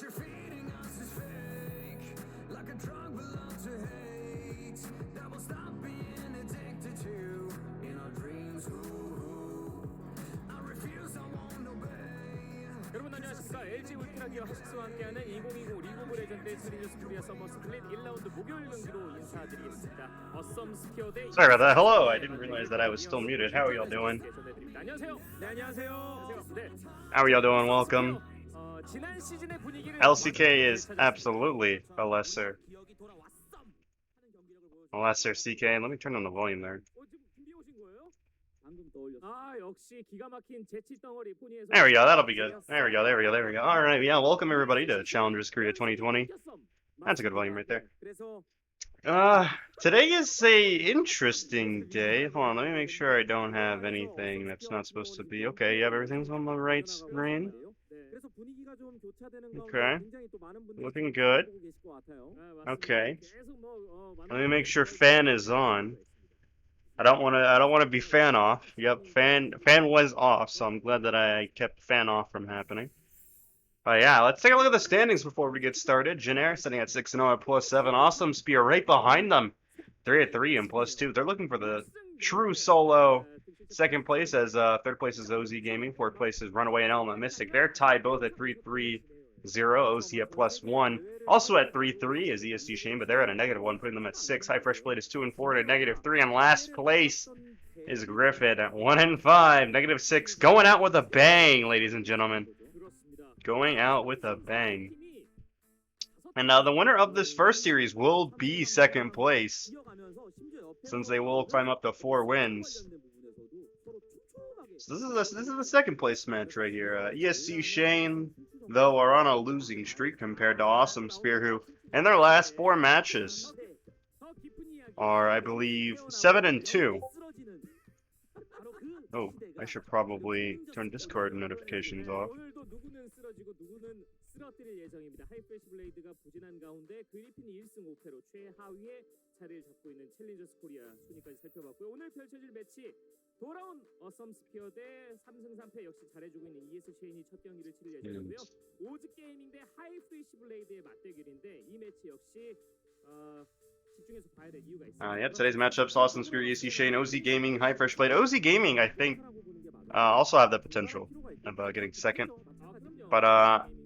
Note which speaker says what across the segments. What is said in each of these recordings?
Speaker 1: you're feeding us is fake, like a drug belongs to hate, that will stop being addicted to in our dreams. I refuse, I won't obey.
Speaker 2: 여러분 안녕하십니까. LG 울트라기어 하식스와 함께하는 2020 리그 오브 레전드 챌린저스 코리아 서머 스플릿 1라운드 목요일 경기로 인사드리겠습니다. 어썸 스피어 대
Speaker 3: Sorry about that. Hello, I didn't realize that I was still muted. How are y'all doing?
Speaker 2: 안녕하세요. 네, 안녕하세요. 네.
Speaker 3: How are y'all doing? Welcome.
Speaker 2: 지난 시즌의 분위기를
Speaker 3: LCK is absolutely a lesser CK. Let me turn on the volume there. There we go. That'll be good. There we go. There we go. There we go. All right. Yeah. Welcome everybody to Challengers Korea 2020. That's a good volume right there. Today is a interesting day. Hold on. Let me make sure I don't have anything that's not supposed to be. Okay. Yep. Everything's on the right screen. Okay. Looking good. Okay. Let me make sure fan is on. I don't want to be fan off. Yep, fan was off, so I'm glad that I kept fan off from happening. But yeah, let's take a look at the standings before we get started. Janair sitting at 6-0 at +7. Awesome Spear right behind them, 3-3 and +2. They're looking for the true solo second place, as third place is OZ Gaming, fourth place is Runaway and Element Mystic. They're tied both at 3-3-0. OZ at +1. Also at 3-3 is ESC Shane, but they're at a -1, putting them at 6. High Fresh Blade is 2-4 at a -3. And last place is Griffin at 1-5, -6. Going out with a bang, ladies and gentlemen. Going out with a bang. And the winner of this first series will be second place, since they will climb up to 4 wins. So this is the second place match right here. ESC Shane, though, are on a losing streak compared to Awesome Spear, who, in their last 4 matches, are, I believe, 7-2. Oh, I should probably turn Discord notifications off.
Speaker 2: 돌아온 어썸 스피어 대 3승 3패 역시 잘해주고 있는 ES 쉐인이 첫 경기를 치를 예정이고요. 오즈 게이밍 대 하이 프레시 블레이드의 맞대결인데 이 매치 역시 집중해서 봐야 될 이유가 있습니다.
Speaker 3: Yep, today's matchups: Awesome Spear, ESC Shane, OZ Gaming, High Fresh Blade. OZ Gaming, I think, also have the potential of getting second. But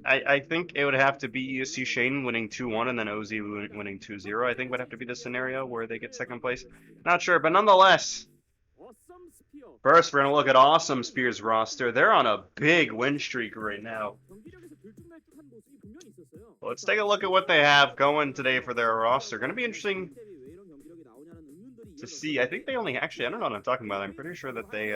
Speaker 3: I think it would have to be ESC Shane winning 2-1 and then OZ winning 2-0. I think would have to be the scenario where they get second place. Not sure, but nonetheless. First, we're going to look at Awesome Spear's roster. They're on a big win streak right now. Let's take a look at what they have going today for their roster. Going to be interesting to see. I think they only actually, I don't know what I'm talking about. I'm pretty sure that they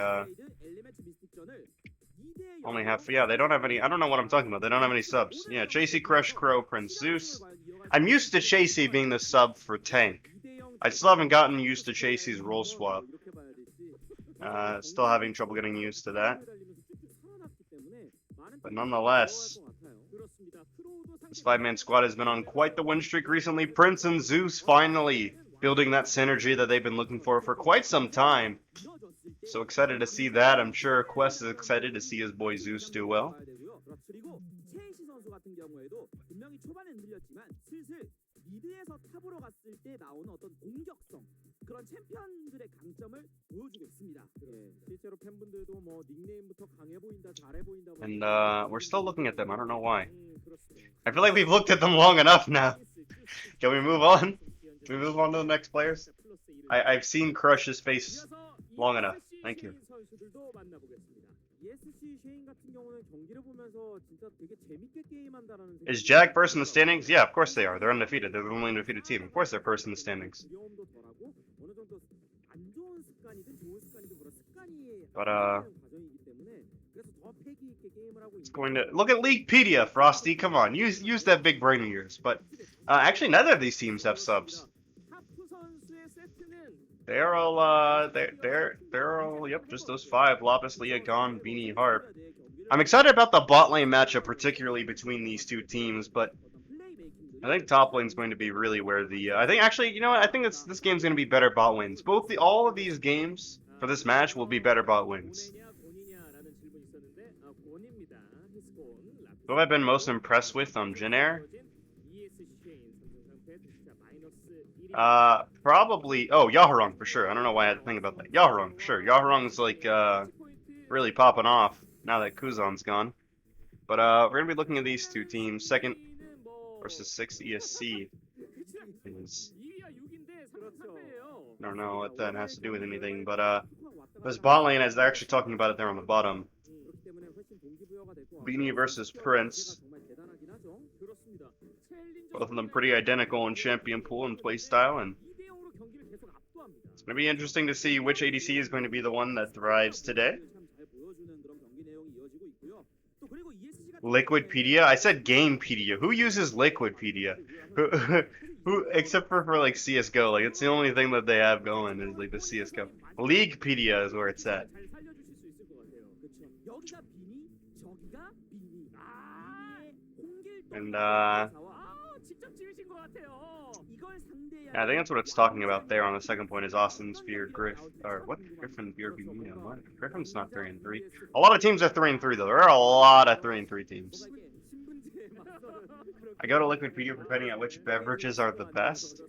Speaker 3: only have, yeah, they don't have any, I don't know what I'm talking about. They don't have any subs. Yeah, Chasey, Crush, Crow, Prince Zeus. I'm used to Chasey being the sub for tank. I still haven't gotten used to Chasey's role swap. Still having trouble getting used to that. But nonetheless, this 5-man squad has been on quite the win streak recently. Prince and Zeus finally building that synergy that they've been looking for quite some time. So excited to see that. I'm sure Quest is excited to see his boy Zeus do well. And we're still looking at them. I don't know why. I feel like we've looked at them long enough now. Can we move on? Can we move on to the next players? I've seen Crush's face long enough. Thank you. Is Jack first in the standings? Yeah, of course they are. They're undefeated. They're the only undefeated team. Of course they're first in the standings. But it's going to look at Leaguepedia, Frosty. Come on, use that big brain of yours. But actually, neither of these teams have subs. They're all yep, just those 5: Lapis, Leah, Gon, Beanie, Harp. I'm excited about the bot lane matchup, particularly between these two teams, but I think top lane's going to be really where the I think actually, you know what? I think this game's going to be better bot lanes. All of these games for this match will be better bot lanes. Who have I been most impressed with on Jin Air? Probably. Oh, Yahorong for sure. I don't know why I had to think about that. Yahorong for sure. Yahorong's like really popping off now that Kuzan's gone. But we're gonna be looking at these two teams. Second versus sixth ESC. Is, I don't know what that has to do with anything, but this bot lane, as they're actually talking about it there on the bottom. Beanie versus Prince. Both of them pretty identical in champion pool and playstyle, and it's going to be interesting to see which ADC is going to be the one that thrives today. Liquidpedia? I said Gamepedia. Who uses Liquidpedia? Who except for like CSGO, like it's the only thing that they have going is like the CSGO. Leaguepedia is where it's at. And yeah, I think that's what it's talking about there on the second point is Austin Spear, Griffin, Beer, what? Griffin's not 3-3. A lot of teams are 3-3 though. There are a lot of 3-3 teams. I go to Liquidpedia for depending on which beverages are the best.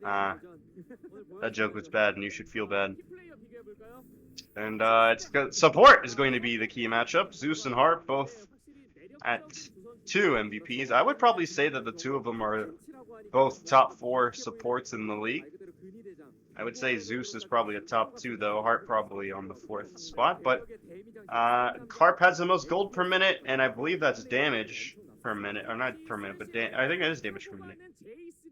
Speaker 3: That joke was bad and you should feel bad. And support is going to be the key matchup. Zeus and Hart both at 2 MVPs. I would probably say that the two of them are both top 4 supports in the league. I would say Zeus is probably a top 2 though, Hart probably on the 4th spot, but Harp has the most gold per minute, and I believe that's damage per minute, or not per minute, but I think it is damage per minute.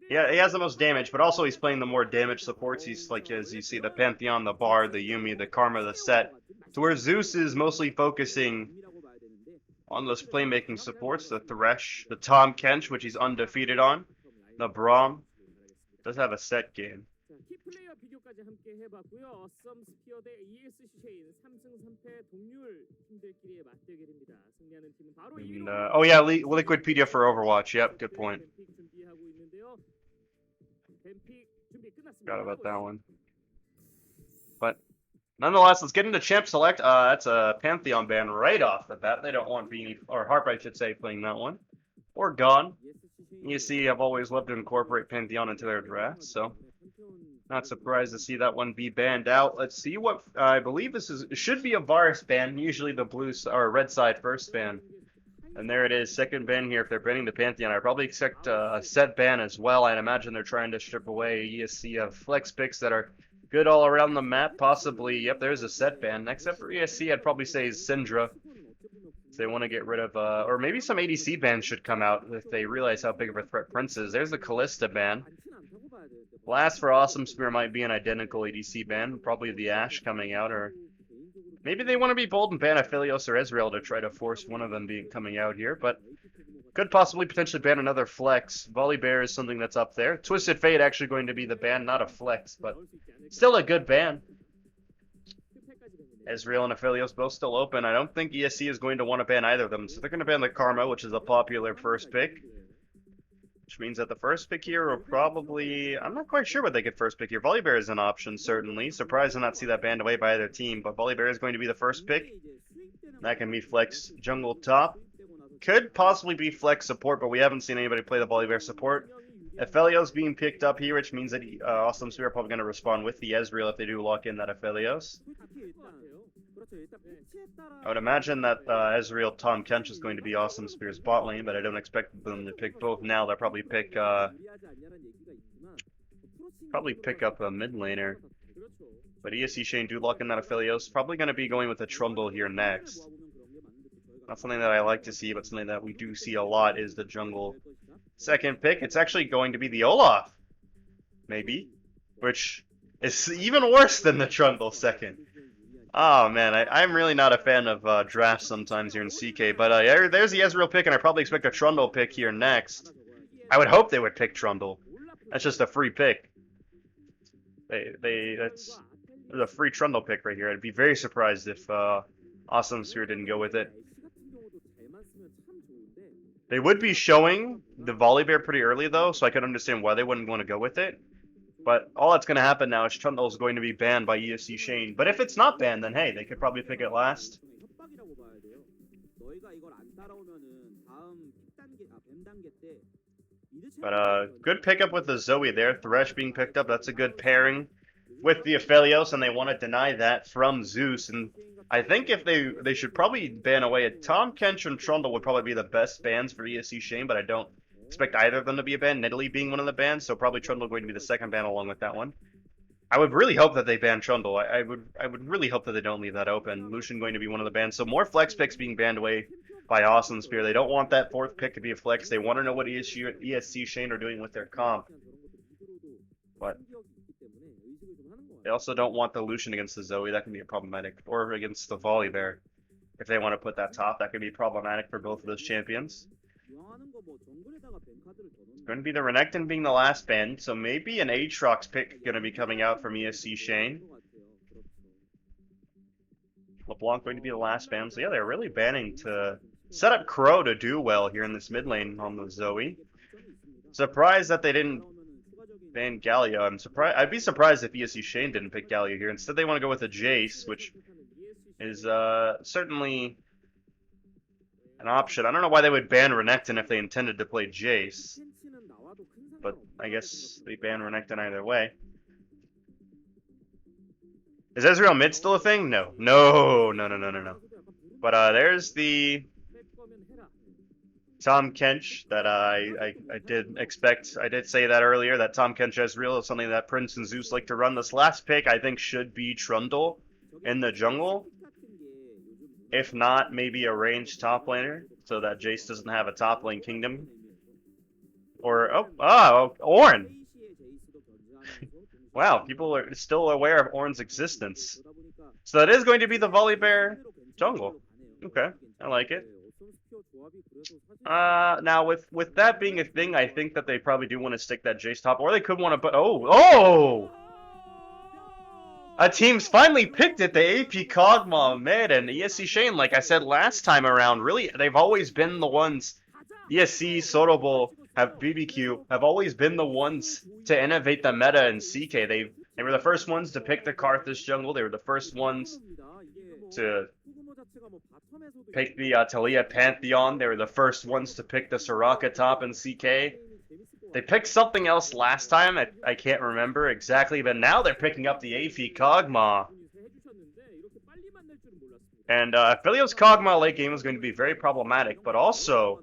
Speaker 3: Yeah, he has the most damage, but also he's playing the more damage supports. He's like, as you see, the Pantheon, the Bard, the Yuumi, the Karma, the Set, to where Zeus is mostly focusing on those playmaking supports, the Thresh, the Tom Kench, which he's undefeated on, the Braum. Does have a set game. And, oh yeah, Liquidpedia for Overwatch. Yep, good point. Forgot about that one. But nonetheless, let's get into Champ Select. That's a Pantheon ban right off the bat. They don't want Beanie, or Harp, I should say, playing that one. Or Gone. ESC have always loved to incorporate Pantheon into their drafts, so not surprised to see that one be banned out. Let's see what I believe this should be a Varus ban. Usually the blue or red side first ban, and there it is, second ban here. If they're banning the Pantheon, I probably expect a set ban as well. I'd imagine they're trying to strip away ESC of flex picks that are good all around the map. Possibly, yep, there's a set ban. Except for ESC, I'd probably say is Syndra. They want to get rid of, or maybe some ADC bans should come out if they realize how big of a threat Prince is. There's the Callista ban. Blast for Awesome Spear might be an identical ADC ban, probably the Ashe coming out, or maybe they want to be bold and ban Aphelios or Ezreal to try to force one of them coming out here, but could possibly potentially ban another flex. Volibear is something that's up there. Twisted Fate actually going to be the ban, not a flex, but still a good ban. Ezreal and Aphelios both still open. I don't think ESC is going to want to ban either of them, so they're going to ban the Karma, which is a popular first pick. Which means that the first pick here will probably... I'm not quite sure what they get first pick here. Volibear is an option, certainly. Surprised to not see that banned away by either team, but Volibear is going to be the first pick. That can be flex jungle top. Could possibly be flex support, but we haven't seen anybody play the Volibear support. Aphelios being picked up here, which means that Awesome Spear are probably going to respond with the Ezreal if they do lock in that Aphelios. I would imagine that Ezreal Tom Kench is going to be Awesome Spear's bot lane, but I don't expect them to pick both now. They'll probably pick up a mid laner. But ESC Shane do lock in that Aphelios. Probably going to be going with a Trundle here next. Not something that I like to see, but something that we do see a lot is the jungle second pick. It's actually going to be the Olaf, maybe, which is even worse than the Trundle second. Oh man, I'm really not a fan of drafts sometimes here in CK, but there's the Ezreal pick, and I probably expect a Trundle pick here next. I would hope they would pick Trundle. That's just a free pick. There's a free Trundle pick right here. I'd be very surprised if Awesome Spear didn't go with it. They would be showing the Volibear pretty early though, so I could understand why they wouldn't want to go with it. But all that's going to happen now is Trundle is going to be banned by ESC Shane. But if it's not banned, then hey, they could probably pick it last. But good pickup with the Zoe there. Thresh being picked up. That's a good pairing with the Aphelios, and they want to deny that from Zeus. And I think if they should probably ban away a Tom Kench and Trundle would probably be the best bans for ESC Shane, but I don't expect either of them to be a ban. Nidalee being one of the bans, so probably Trundle going to be the second ban along with that one. I would really hope that they ban Trundle. I would really hope that they don't leave that open. Lucian going to be one of the bans. So more flex picks being banned away by Awesome Spear. They don't want that fourth pick to be a flex. They want to know what ESC Shane are doing with their comp. But they also don't want the Lucian against the Zoe. That can be problematic. Or against the Volibear. If they want to put that top, that could be problematic for both of those champions. It's going to be the Renekton being the last ban, so maybe an Aatrox pick going to be coming out from ESC Shane. LeBlanc going to be the last ban, so yeah, they're really banning to set up Crow to do well here in this mid lane on the Zoe. Surprised that they didn't ban Galio. I'd be surprised if ESC Shane didn't pick Galio here. Instead, they want to go with a Jace, which is certainly an option. I don't know why they would ban Renekton if they intended to play Jace, but I guess they ban Renekton either way. Is Ezreal mid still a thing? No. No. But there's the Tom Kench that I did expect. I did say that earlier, that Tom Kench Ezreal is something that Prince and Zeus like to run. This last pick I think should be Trundle in the jungle. If not, maybe a ranged top laner, so that Jace doesn't have a top lane kingdom. Or, Ornn! Wow, people are still aware of Ornn's existence. So that is going to be the Volibear jungle. Okay, I like it. Now with that being a thing, I think that they probably do want to stick that Jace top, or they could want to put, oh! A team's finally picked it, the AP Kog'Maw mid, and ESC Shane, like I said last time around, really, they've always been the ones, ESC, Sotobol, BBQ, have always been the ones to innovate the meta in CK. They were the first ones to pick the Karthus jungle, they were the first ones to pick the Talia Pantheon, they were the first ones to pick the Soraka top in CK. They picked something else last time, I can't remember exactly, but now they're picking up the AP Kog'Maw. And Aphelios Kog'Maw late game is going to be very problematic, but also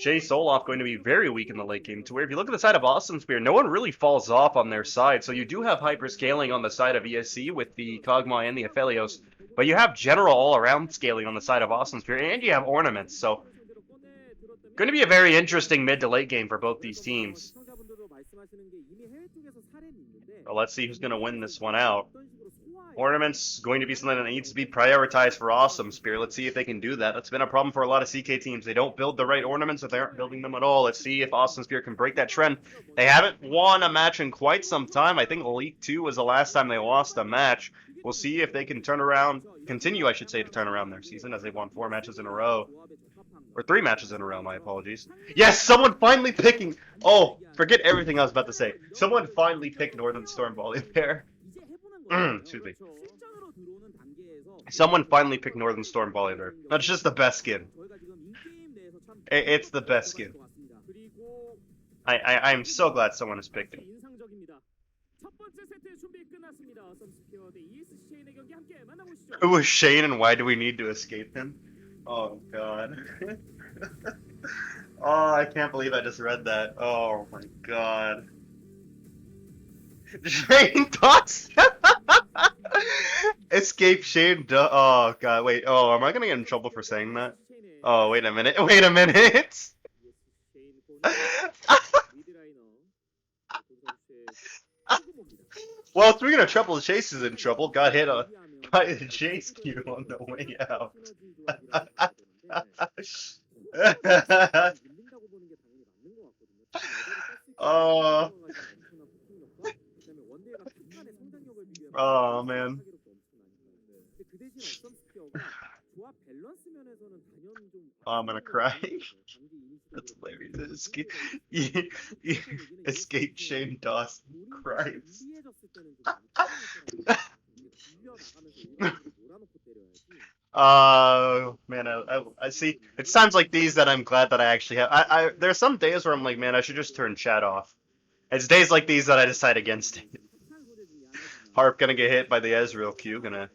Speaker 3: Jace Olaf going to be very weak in the late game, to where if you look at the side of Awesome Spear, no one really falls off on their side, so you do have hyper scaling on the side of ESC with the Kog'Maw and the Aphelios, but you have general all-around scaling on the side of Awesome Spear, and you have ornaments, so going to be a very interesting mid to late game for both these teams. Well, let's see who's going to win this one out. Ornaments going to be something that needs to be prioritized for Awesome Spear. Let's see if they can do that. That's been a problem for a lot of CK teams. They don't build the right ornaments, or they aren't building them at all. Let's see if Awesome Spear can break that trend. They haven't won a match in quite some time. I think League 2 was the last time they lost a match. We'll see if they can continue, I should say, to turn around their season, as they've won 4 matches in a row. Or 3 matches in a row, my apologies. Yes, someone finally picking... Oh, forget everything I was about to say. Someone finally picked Northern Storm Volibear. Excuse me. Someone finally picked Northern Storm Volibear. That's just the best skin. It's the best skin. I'm so glad someone has picked it. Who was Shane and why do we need to escape him? Oh god. Oh, I can't believe I just read that. Oh my god. Shane Dots? Escape Shane Oh god, wait. Oh, am I gonna get in trouble for saying that? Oh, wait a minute. Wait a minute! Well, speaking of trouble, Chase is in trouble. Got hit by a Chase Q on the way out. Oh man. Oh, I'm gonna cry. That's hilarious. Escape Shane Dawson cries. Man, I see. It's times like these that I'm glad that I actually have. There's some days where I'm like, man, I should just turn chat off. It's days like these that I decide against it. Harp gonna get hit by the Ezreal Q. Gonna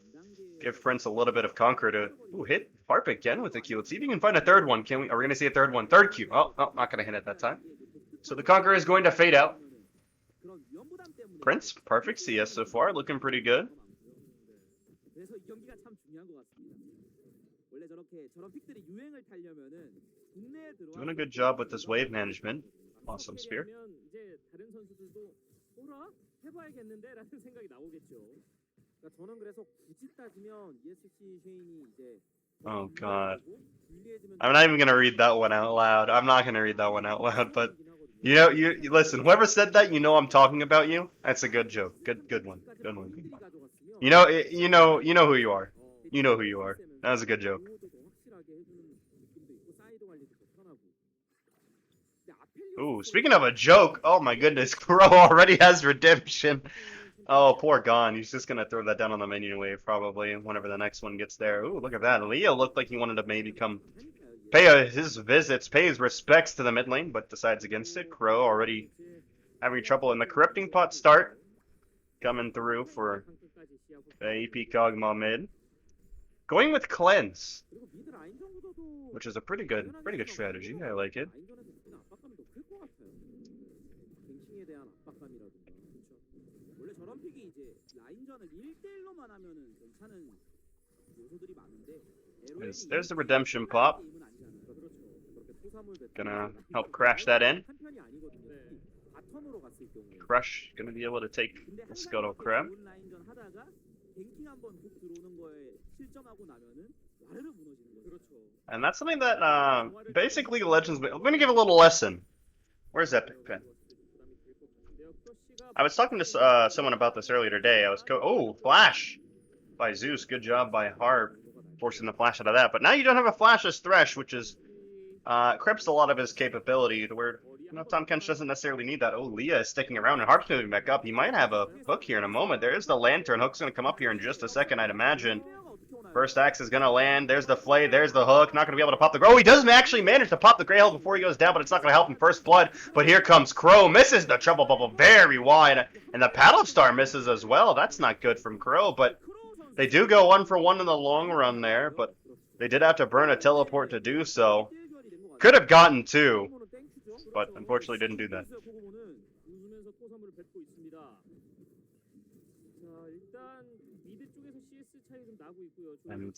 Speaker 3: give Prince a little bit of conquer to. Ooh, hit Harp again with the Q. Let's see if we can find a third one. Can we? Are we gonna see a third one? Third Q. Oh, no, not gonna hit it that time. So the conquer is going to fade out. Prince, perfect CS so far, looking pretty good. Doing a good job with this wave management. Awesome spear. Oh god. I'm not even gonna read that one out loud. I'm not gonna read that one out loud, but you know, you listen, whoever said that, you know I'm talking about you. That's a good joke. Good one. Good one. You know who you are. You know who you are. That was a good joke. Ooh, speaking of a joke, oh my goodness, Crow already has redemption. Oh, poor Gon. He's just gonna throw that down on the minion wave probably whenever the next one gets there. Ooh, look at that. Leo looked like he wanted to maybe come pay his visits, pay his respects to the mid lane, but decides against it. Crow already having trouble in the corrupting pot start. Coming through for the EP Kog'Maw mid. Going with cleanse, which is a pretty good strategy. I like it. There's the redemption pop. Gonna help crash that in. Crush gonna be able to take the Scuttle Crab. And that's something that basically Legends. I'm gonna give a little lesson. Where's Epic Pen? I was talking to someone about this earlier today. I was flash by Zeus. Good job by Harp forcing the flash out of that. But now you don't have a flash as Thresh, which is crips a lot of his capability to where Tahm Kench doesn't necessarily need that. Oh, Leah is sticking around and Harp's moving back up. He might have a hook here in a moment. There is the lantern. Hook's gonna come up here in just a second, I'd imagine. First axe is gonna land. There's the flay. There's the hook. Not gonna be able to pop the. Oh, he does actually manage to pop the Grey Hell before he goes down, but it's not gonna help him. First blood. But here comes Crow. Misses the triple bubble very wide, and the Paddle Star misses as well. That's not good from Crow, but they do go 1-for-1 in the long run there. But they did have to burn a teleport to do so. Could have gotten 2, but unfortunately didn't do that. And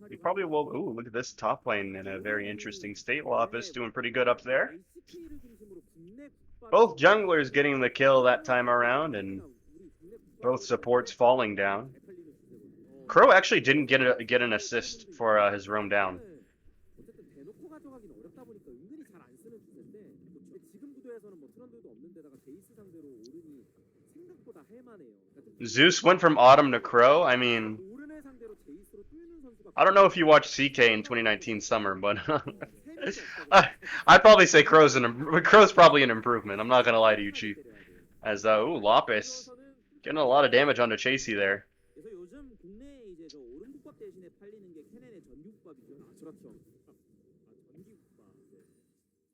Speaker 3: we probably will. Ooh, look at this top lane in a very interesting state. Lopus doing pretty good up there. Both junglers getting the kill that time around, and both supports falling down. Crow actually didn't get an assist for his roam down. Zeus went from Autumn to Crow. I mean, I don't know if you watched CK in 2019 summer, but I'd probably say Crow's probably an improvement. I'm not gonna lie to you, Chief. As Lopus getting a lot of damage onto Chasey there.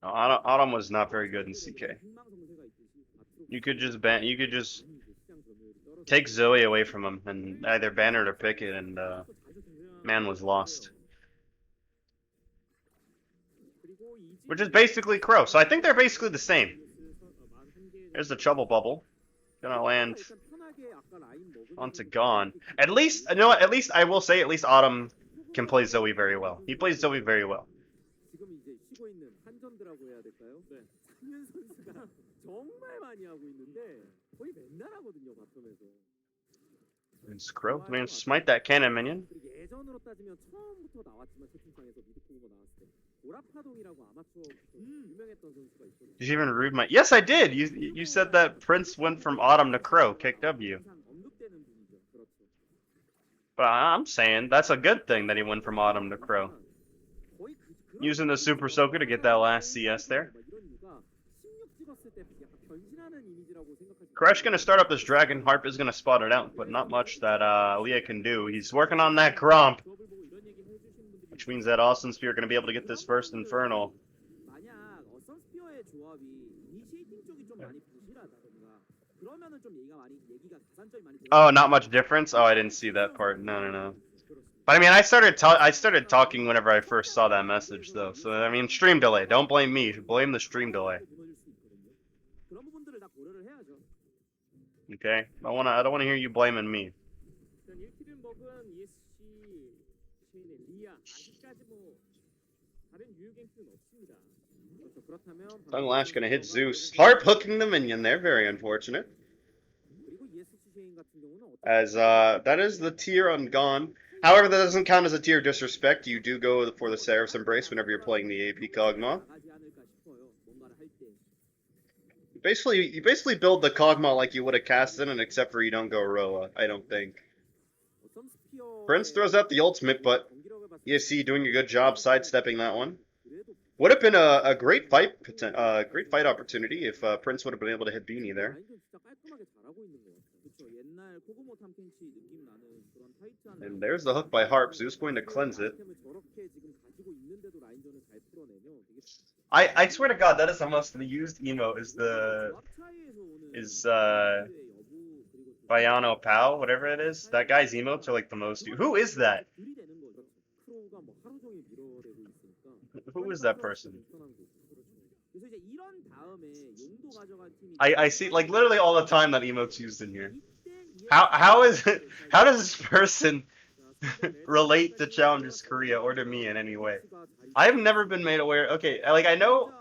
Speaker 3: Autumn was not very good in CK. You could just take Zoe away from him and either ban her or pick it, and man was lost. Which is basically Crow. So I think they're basically the same. There's the trouble bubble. Gonna land onto Gon. At least, you know what? At least I will say, at least Autumn can play Zoe very well. He plays Zoe very well. It's Crow. I mean, smite that cannon minion. Did you even read my? Yes, I did. You said that Prince went from Autumn to Crow. Kick W. But I'm saying that's a good thing that he went from Autumn to Crow. Using the Super Soaker to get that last CS there. Crush gonna start up this dragon. Harp is gonna spot it out, but not much that Leah can do. He's working on that Gromp. which means that Awesome Spear are going to be able to get this first Infernal.
Speaker 2: 만약 어썸 스피어의 조합이 이니시에이팅 쪽이 좀 많이 부실하다던가 그러면은 좀 얘기가 가산점이 많이
Speaker 3: Oh, not much difference? Oh, I didn't see that part. No. But I mean, I started talking whenever I first saw that message, though. So I mean, stream delay. Don't blame me. Blame the stream delay.
Speaker 2: 그런 부분들을 다 고려를 해야죠.
Speaker 3: Okay. I don't wanna hear you blaming me.
Speaker 2: 일단 1킬을 먹은 ESC 체인의 리아 아직까지 뭐 다른 유효 갱킹은 없습니다. 그렇다면
Speaker 3: Sunglash gonna hit Zeus. Harp hooking the minion there. Very unfortunate.
Speaker 2: 그리고 ESC 체인 같은 경우는
Speaker 3: As that is the tier on Gone. However, that doesn't count as a tier disrespect. You do go for the Seraph's Embrace whenever you're playing the AP Kog'Maw. You basically build the Kog'Maw like you would a Kassadin, except for you don't go Roa, I don't think. Prince throws out the ultimate, but ESC doing a good job sidestepping that one. Would have been a great fight opportunity if Prince would have been able to hit Beanie there. And there's the hook by Harp. Zeus going to cleanse it. I swear to God, that is the most used emote. Is Bayano Pao, whatever it is. That guy's emotes are like the most. Who is that? Who is that person? I see like literally all the time that emote's used in here. How does this person relate to Challengers Korea or to me in any way? I've never been made aware. Okay, like I know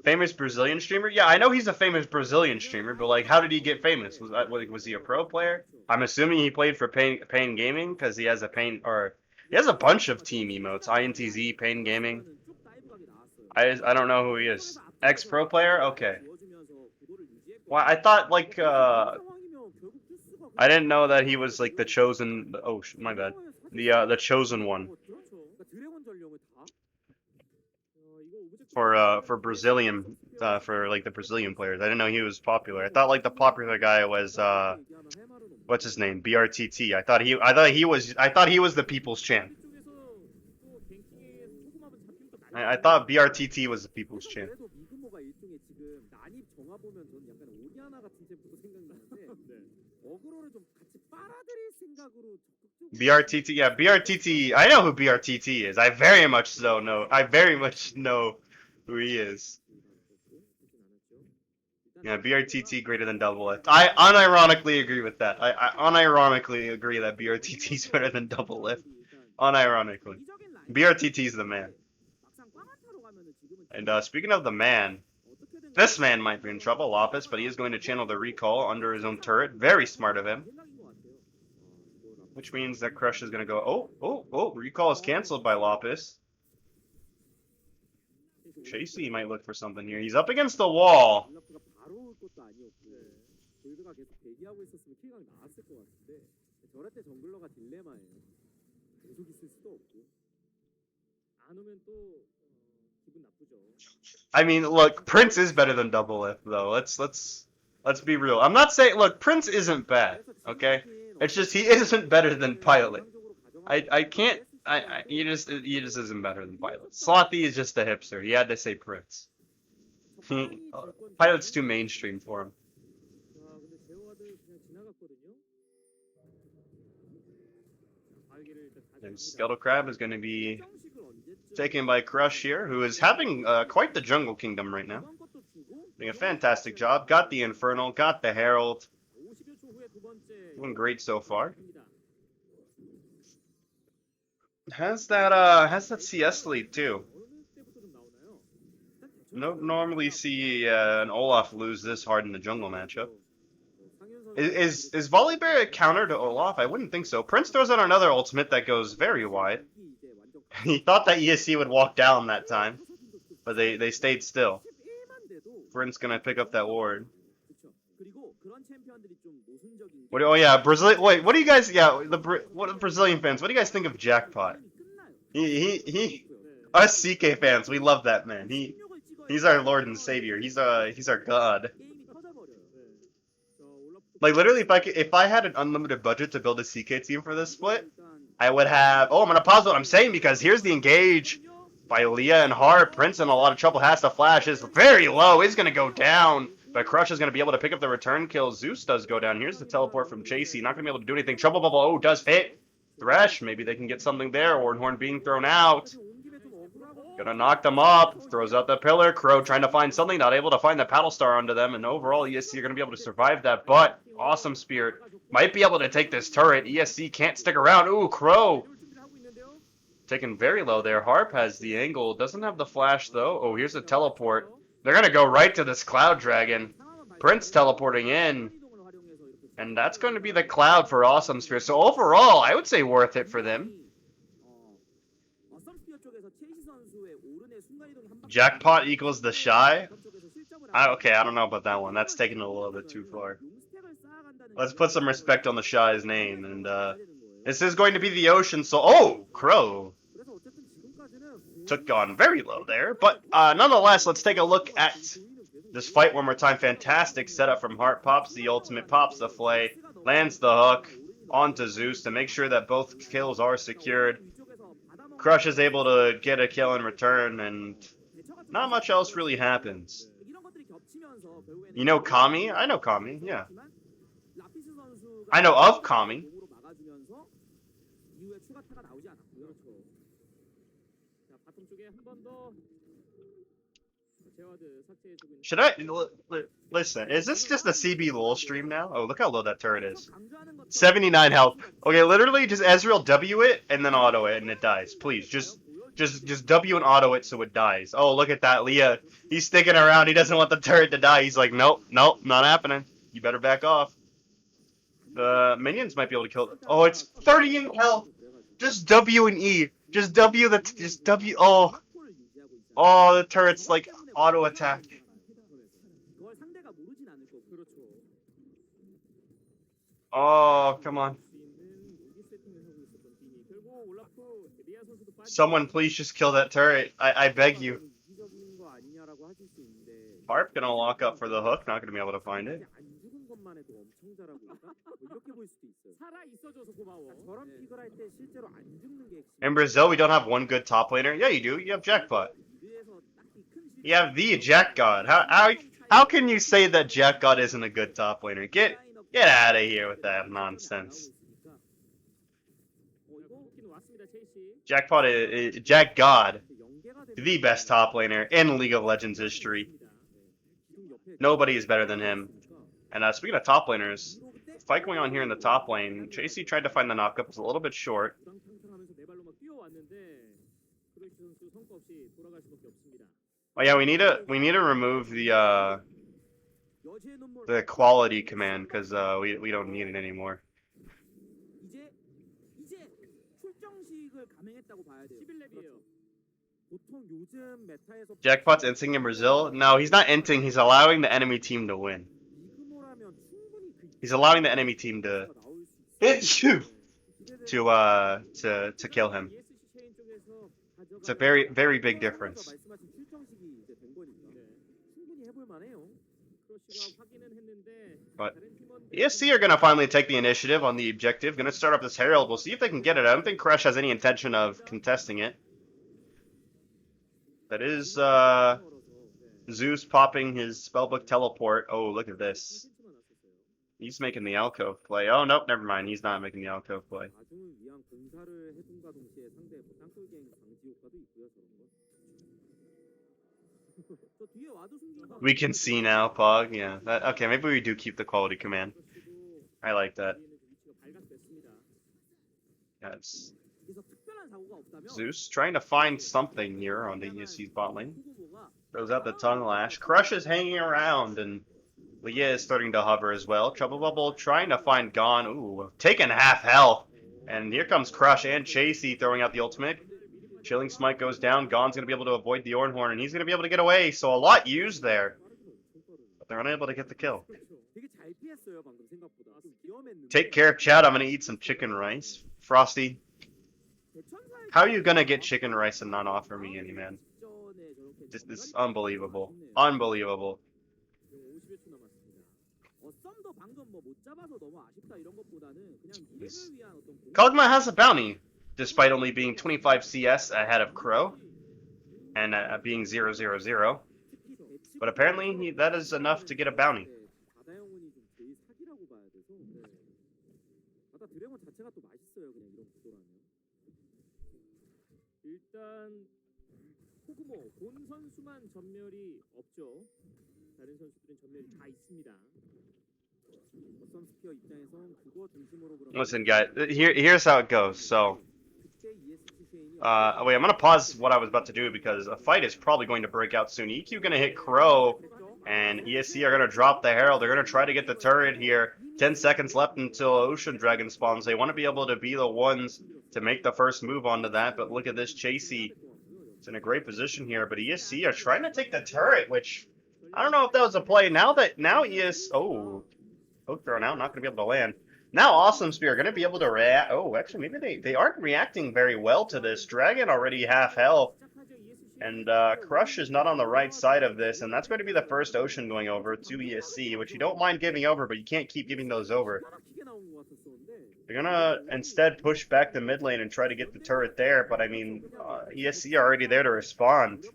Speaker 3: famous Brazilian streamer. Yeah, I know he's a famous Brazilian streamer, but like, how did he get famous? Was he a pro player? I'm assuming he played for Pain Gaming because he has a bunch of team emotes. INTZ, Pain Gaming. I don't know who he is. Ex-pro player? Okay. Well, I thought like I didn't know that he was like the chosen. Oh, my bad. The chosen one for Brazilian for like the Brazilian players. I didn't know he was popular. I thought like the popular guy was what's his name? BRTT. I thought he was the people's champ. I thought BRTT was the people's champ. BRTT, yeah, BRTT. I know who BRTT is. I very much know who he is. Yeah, BRTT greater than Double Lift. I unironically agree with that. I unironically agree that BRTT is better than Double Lift. Unironically. BRTT is the man. And speaking of the man, this man might be in trouble, Lapis, but he is going to channel the recall under his own turret. Very smart of him. Which means that Crush is going to go, oh, recall is cancelled by Lapis. Chasey might look for something here. He's up against the wall. I mean, look, Prince is better than Double Lift, though. Let's be real. I'm not saying, look, Prince isn't bad, okay? It's just he isn't better than Pilot. He just isn't better than Pilot. Slothy is just a hipster. He had to say Prince. Pilot's too mainstream for him. And Skeletal Crab is going to be taken by Crush here, who is having quite the Jungle Kingdom right now. Doing a fantastic job. Got the Infernal, got the Herald. Doing great so far. Has that CS lead too. Don't normally see an Olaf lose this hard in the jungle matchup. Is Volibear a counter to Olaf? I wouldn't think so. Prince throws out another ultimate that goes very wide. He thought that ESC would walk down that time, but they stayed still. Prince gonna pick up that ward. Oh yeah, Brazil. Wait, what do you guys? Yeah, what Brazilian fans? What do you guys think of Jackpot? Us CK fans, we love that man. He's our Lord and Savior. He's our God. Like literally, if I had an unlimited budget to build a CK team for this split, I would have... Oh, I'm going to pause what I'm saying because here's the engage by Leah and Hart. Prince in a lot of trouble, has to flash. Is very low, is going to go down. But Crush is going to be able to pick up the return kill. Zeus does go down. Here's the teleport from Chasey. Not going to be able to do anything. Trouble Bubble, oh, does hit. Thresh, maybe they can get something there. Horn being thrown out. Gonna knock them up. Throws out the pillar. Crow trying to find something. Not able to find the paddle star onto them. And overall, ESC are going to be able to survive that. But Awesome Spirit might be able to take this turret. ESC can't stick around. Ooh, Crow. Taken very low there. Harp has the angle. Doesn't have the flash, though. Oh, here's a teleport. They're going to go right to this Cloud Dragon. Prince teleporting in. And that's going to be the Cloud for Awesome Sphere. So overall, I would say worth it for them. Jackpot equals the Shy? Okay, I don't know about that one. That's taking it a little bit too far. Let's put some respect on the Shy's name. And this is going to be the Ocean Soul. Oh, Crow. Took gone very low there. But nonetheless, let's take a look at this fight one more time. Fantastic setup from Hart. Pops the ultimate, pops the flay, lands the hook onto Zeus to make sure that both kills are secured. Crush is able to get a kill in return, and not much else really happens. You know Kami? I know Kami, yeah. I know of Kami. Should I... Listen, is this just a CB lol stream now? Oh, look how low that turret is. 79 health. Okay, literally just Ezreal W it and then auto it and it dies. Please, just W and auto it so it dies. Oh, look at that, Leah. He's sticking around. He doesn't want the turret to die. He's like, nope, not happening. You better back off. The minions might be able to kill... Oh, it's 38 health. Just W and E. Just W the... Just W... Oh. Oh, the turret's like auto attack. Oh, come on. Someone please just kill that turret. I beg you. Harp gonna lock up for the hook. Not gonna be able to find it. In Brazil, we don't have one good top laner. Yeah, you do. You have Jackpot. You have the Jack God. How can you say that Jack God isn't a good top laner? Get out of here with that nonsense. Jackpot is Jack God, the best top laner in League of Legends history. Nobody is better than him. And speaking of top laners, fight going on here in the top lane. Chasey tried to find the knockup. It's a little bit short. Oh yeah, we need to remove the quality command because we don't need it anymore. Jackpot's inting in Brazil? No, he's not inting. He's allowing the enemy team to win. He's allowing the enemy team to kill him. It's a very, very big difference. But ESC are going to finally take the initiative on the objective. Going to start up this Herald. We'll see if they can get it. I don't think Crush has any intention of contesting it. That is Zeus popping his spellbook teleport. Oh, look at this. He's making the alcove play. Oh, nope, never mind. He's not making the alcove play. We can see now, Pog. Yeah. Okay, maybe we do keep the quality command. I like that. Yes. Zeus trying to find something here on the ESC's bot lane. Throws out the tongue lash. Crush is hanging around, and Leah is starting to hover as well. Trouble Bubble trying to find Gon. Ooh, taking half health. And here comes Crush and Chasey throwing out the ultimate. Chilling Smite goes down. Gon's going to be able to avoid the Ornhorn, and he's going to be able to get away. So a lot used there. But they're unable to get the kill. Take care, Chad. I'm going to eat some chicken rice. Frosty, how are you going to get chicken rice and not offer me any, man? This is unbelievable. Unbelievable. Kog'Maw has a bounty. despite only being 25 CS ahead of Crow and being 0-0-0. But apparently that is enough to get a bounty.
Speaker 2: 일단 코그모 본 선수만 전멸이 없죠. 다른 선수들은 전멸이 다 있습니다. 어썸 스피어 입장에서는 그거 중심으로 그런.
Speaker 3: Listen, guys, here's how it goes. So, wait, I'm gonna pause what I was about to do because a fight is probably going to break out soon. EQ gonna hit Crow, and ESC are gonna drop the Herald. They're gonna try to get the turret here. 10 seconds left until Ocean Dragon spawns. They want to be able to be the ones to make the first move onto that, but look at this. Chasey is in a great position here, but ESC are trying to take the turret, which I don't know if that was a play. Now ES hook thrown out, not going to be able to land. Now Awesome Spear going to be able to react. Oh, actually, maybe they aren't reacting very well to this. Dragon already half health, and Crush is not on the right side of this, and that's going to be the first Ocean going over to ESC, which you don't mind giving over, but you can't keep giving those over. They're gonna instead push back the mid lane and try to get the turret there, but I mean, ESC are already there to respond.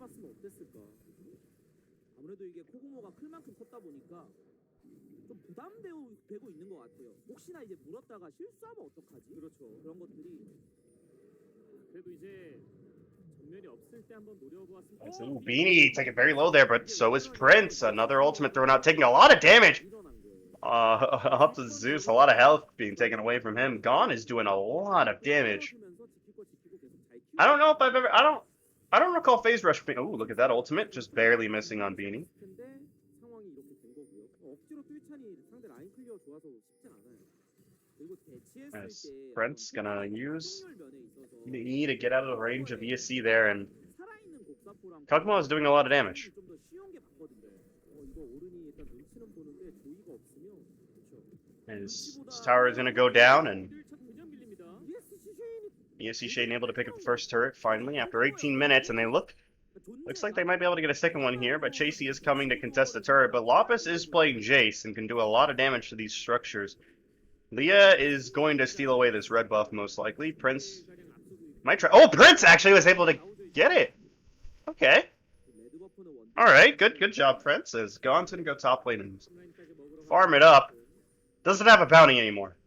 Speaker 3: Ooh, Beanie taking very low there, but so is Prince. Another ultimate thrown out, taking a lot of damage. Up to Zeus, a lot of health being taken away from him. Gon is doing a lot of damage. I don't know if I've ever. I don't recall phase rush being. Oh, look at that ultimate, just barely missing on Beanie. As Prince gonna use E to get out of the range of ESC there, and Kog'Maw is doing a lot of damage. His tower is going to go down, and ESC Shane able to pick up the first turret finally after 18 minutes, and looks like they might be able to get a second one here, but Chasey is coming to contest the turret, but Lopus is playing Jace and can do a lot of damage to these structures. Leah is going to steal away this red buff most likely. Prince might try. Oh, Prince actually was able to get it. Okay. All right, good job, Prince. As Gon's going to go top lane and farm it up. Doesn't have a bounty anymore.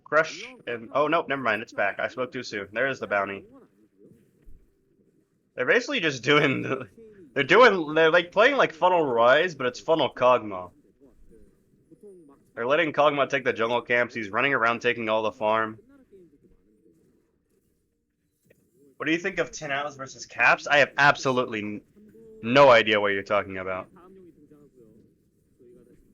Speaker 3: Crush and oh nope, never mind. It's back. I spoke too soon. There's the bounty. They're basically just doing. They're like playing like Funnel Rise, but it's Funnel Kog'Maw. They're letting Kog'Maw take the jungle camps. He's running around taking all the farm. What do you think of 10 Atlas versus Caps? I have absolutely no idea what you're talking about.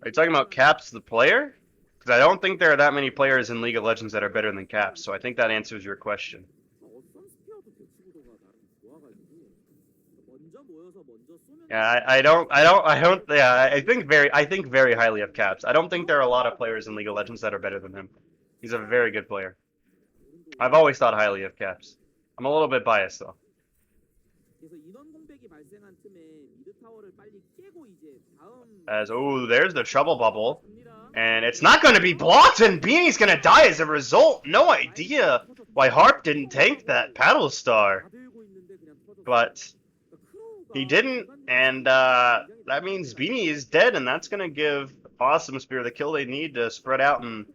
Speaker 3: Are you talking about Caps the player? Because I don't think there are that many players in League of Legends that are better than Caps, so I think that answers your question. Yeah, I think very highly of Caps. I don't think there are a lot of players in League of Legends that are better than him. He's a very good player. I've always thought highly of Caps. I'm a little bit biased though. As oh, there's the trouble bubble, and it's not going to be blocked, and Beanie's going to die as a result. No idea why Harp didn't tank that paddle star, but he didn't, and that means Beanie is dead, and that's going to give Awesome Spear the kill they need to spread out and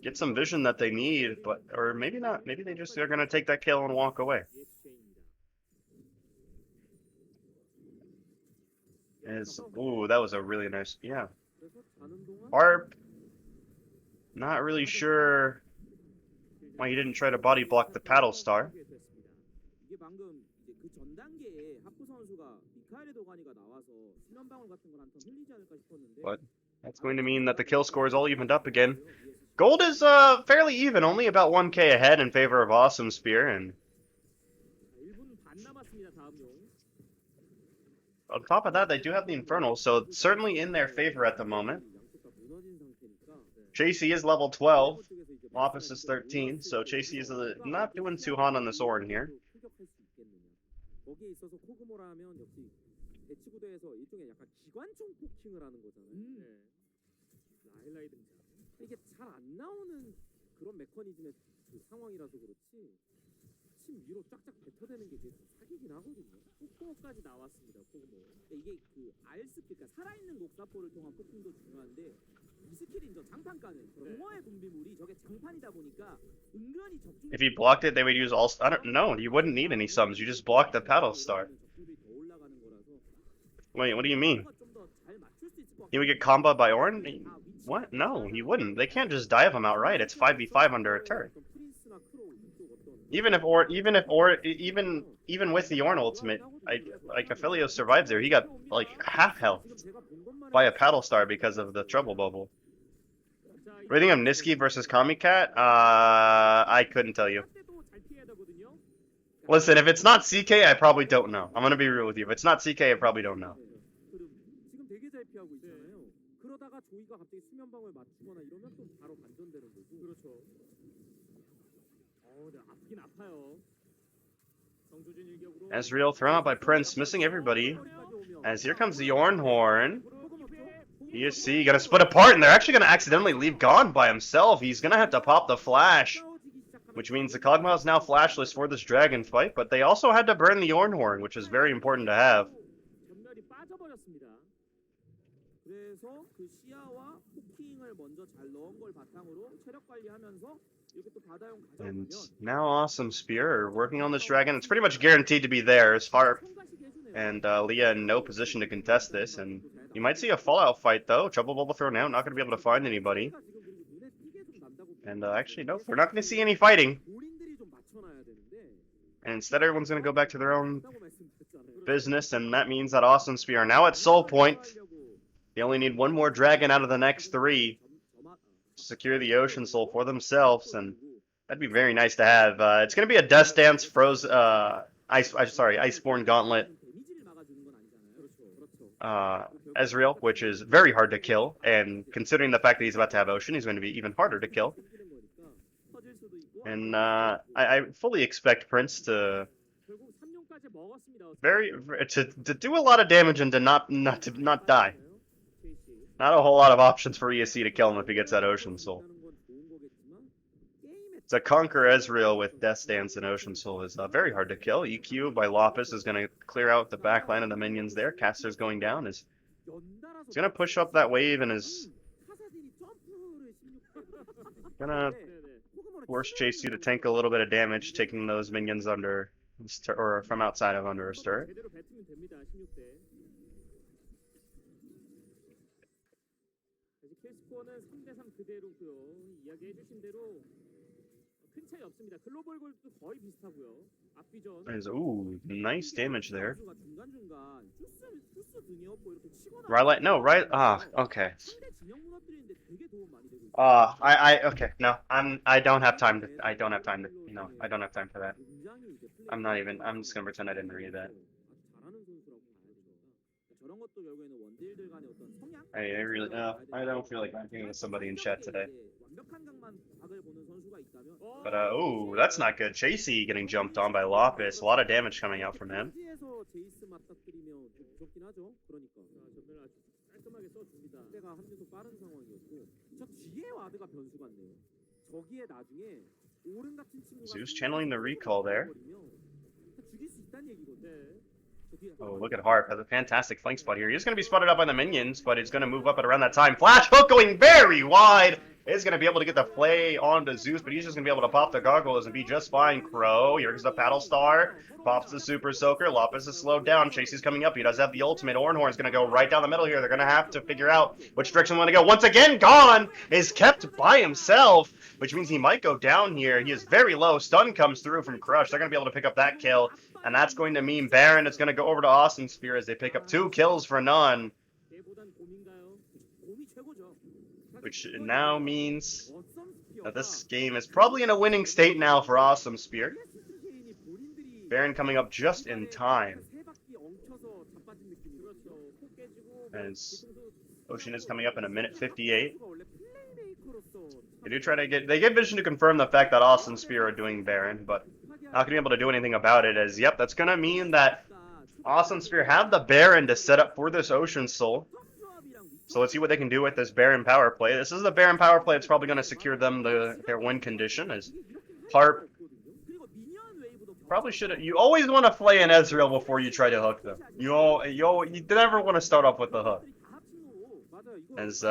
Speaker 3: get some vision that they need, but or maybe not. Maybe they just are going to take that kill and walk away. Ooh, that was a really nice, yeah. Harp, not really sure why he didn't try to body block the paddle star. But that's going to mean that the kill score is all evened up again. Gold is fairly even, only about 1k ahead in favor of Awesome Spear, and on top of that, they do have the Infernal, so it's certainly in their favor at the moment. Chasey is level 12, Lopus is 13, so Chasey is not doing too hot on the sword here.
Speaker 4: 그 상황이라서 그렇지 침 위로 쫙쫙 뱉어대는 게 되게 사기긴 하거든요.
Speaker 2: 폭풍까지 나왔습니다. 폭풍.
Speaker 4: 이게 그 알스 그러니까 살아있는 녹사포를 통한 폭풍도 중요한데 이 스킬인 저 장판 까는 공허의 분비물이 저게 장판이다 보니까 은근히 적중.
Speaker 3: If you blocked it, they would use all. I don't know. You wouldn't need any sums. You just block the paddle star. Wait, what do you mean? He would get comboed by Ornn? What? No, he wouldn't. They can't just dive him outright. It's 5v5 under a turret. Even with the Ornn ultimate, like Aphelios survives there. He got like half health by a paddle star because of the trouble bubble. What do you think of Niski versus Kamikat? I couldn't tell you. Listen, if it's not CK, I probably don't know. I'm gonna be real with you. If it's not CK, I probably don't know.
Speaker 4: 지금 되게 잘 피하고 있잖아요. 그러다가 조이가 갑자기 수면방울 맞추거나 이러면 또 바로 반전되는 거고.
Speaker 2: 그렇죠. 네, 아프긴 아파요. 정조준 일격으로.
Speaker 3: Ezreal thrown out by Prince, missing everybody. As here comes the Ornhorn. ESC gonna split apart, and they're actually gonna accidentally leave Gone by himself. He's gonna have to pop the flash, which means the Kog'Maw is now flashless for this dragon fight, but they also had to burn the Ornhorn, which is very important to have.
Speaker 2: 전멸이 빠져버렸습니다.
Speaker 4: 그래서 그 시야와 포킹을 먼저 잘 넣은 걸 바탕으로 체력 관리하면서 이렇게 또 바다용
Speaker 3: And
Speaker 4: 가져가면
Speaker 3: now Awesome Spear are working on this dragon. It's pretty much guaranteed to be theirs. Harp and Leah in no position to contest this, and you might see a Fallout fight though. Trouble bubble thrown out, not going to be able to find anybody. And actually, nope, we're not going to see any fighting.
Speaker 4: 올인들이 좀 맞춰놔야 되는데
Speaker 3: And instead, everyone's going to go back to their own business, and that means that Awesome Spear are now at Soul Point. They only need one more dragon out of the next three to secure the Ocean Soul for themselves, and that'd be very nice to have. It's going to be a Death Dance Iceborne Gauntlet Ezreal, which is very hard to kill, and considering the fact that he's about to have Ocean, he's going to be even harder to kill. And I fully expect Prince to to do a lot of damage and to not die. Not a whole lot of options for ESC to kill him if he gets that Ocean Soul. To conquer Ezreal with Death Dance and Ocean Soul is very hard to kill. EQ by Lopus is going to clear out the backline of the minions there. Caster's going down. He's going to push up that wave and is going to force Chase you to tank a little bit of damage, taking those minions under, or from outside of under a turret.
Speaker 2: 제대로 뱉으면 됩니다. 16대. 아직 킬스코어는 3대3 그대로고요. 이야기해주신 대로 큰 차이 없습니다. 글로벌 골도 거의 비슷하고요. 앞비전.
Speaker 3: Ooh, nice damage there.
Speaker 4: 중간중간 투스 등에 업고 이렇게 치거나
Speaker 3: Rylite, no, right? Okay.
Speaker 4: 상대 진영 무너뜨리는데 되게 도움 많이 되고 있어요.
Speaker 3: Okay, no, I don't have time to, I don't have time for that.
Speaker 4: 굉장히 이제 플레이
Speaker 3: I'm just gonna pretend I didn't read that.
Speaker 4: 아주 잘하는 선수라고 봐야죠. 저런 것도 결국에는 원딜들 간의 어떤 성향
Speaker 3: I really, I don't feel like ranking with somebody in chat today.
Speaker 4: 완벽한 각만 각을 보는 선수가 있다면
Speaker 3: But, ooh, that's not good. Chasey getting jumped on by Lopus. A lot of damage coming out from him.
Speaker 4: 에서 제이스 맞닥뜨리면 좀 무섭긴 하죠. 그러니까
Speaker 2: 전멸 아주 깔끔하게 써줍니다.
Speaker 4: 상대가 합류도 빠른 상황이었고 저 뒤에 와드가 변수 같네요. 저기에 나중에 오른 같은 친구가
Speaker 3: Zeus channeling the recall there.
Speaker 4: 죽일 수 있다는 얘기거든.
Speaker 3: Oh, look at Harp. Has a fantastic flank spot here. He's going to be spotted up by the minions, but he's going to move up at around that time. Flash hook going very wide. Is going to be able to get the play onto Zeus, but he's just going to be able to pop the gargoyles and be just fine. Crow, here's the paddle star. Pops the super soaker. Lopus is slowed down. Chasey's coming up. He does have the ultimate. Ornhorn's going to go right down the middle here. They're going to have to figure out which direction they want to go. Once again, Gone is kept by himself, which means he might go down here. He is very low. Stun comes through from Crush. They're going to be able to pick up that kill. And that's going to mean Baron is going to go over to Awesome Spear as they pick up 2 kills for none. Which now means that this game is probably in a winning state now for Awesome Spear. Baron coming up just in time. As Ocean is coming up in a minute 58. They get Vision to confirm the fact that Awesome Spear are doing Baron, but not going to be able to do anything about it, as, yep, that's going to mean that Awesome Spear have the Baron to set up for this Ocean Soul. So let's see what they can do with this Baron power play. This is the Baron power play that's probably going to secure them their win condition, as Harp. Probably should have. You always want to play an Ezreal before you try to hook them. You never want to start off with the hook. As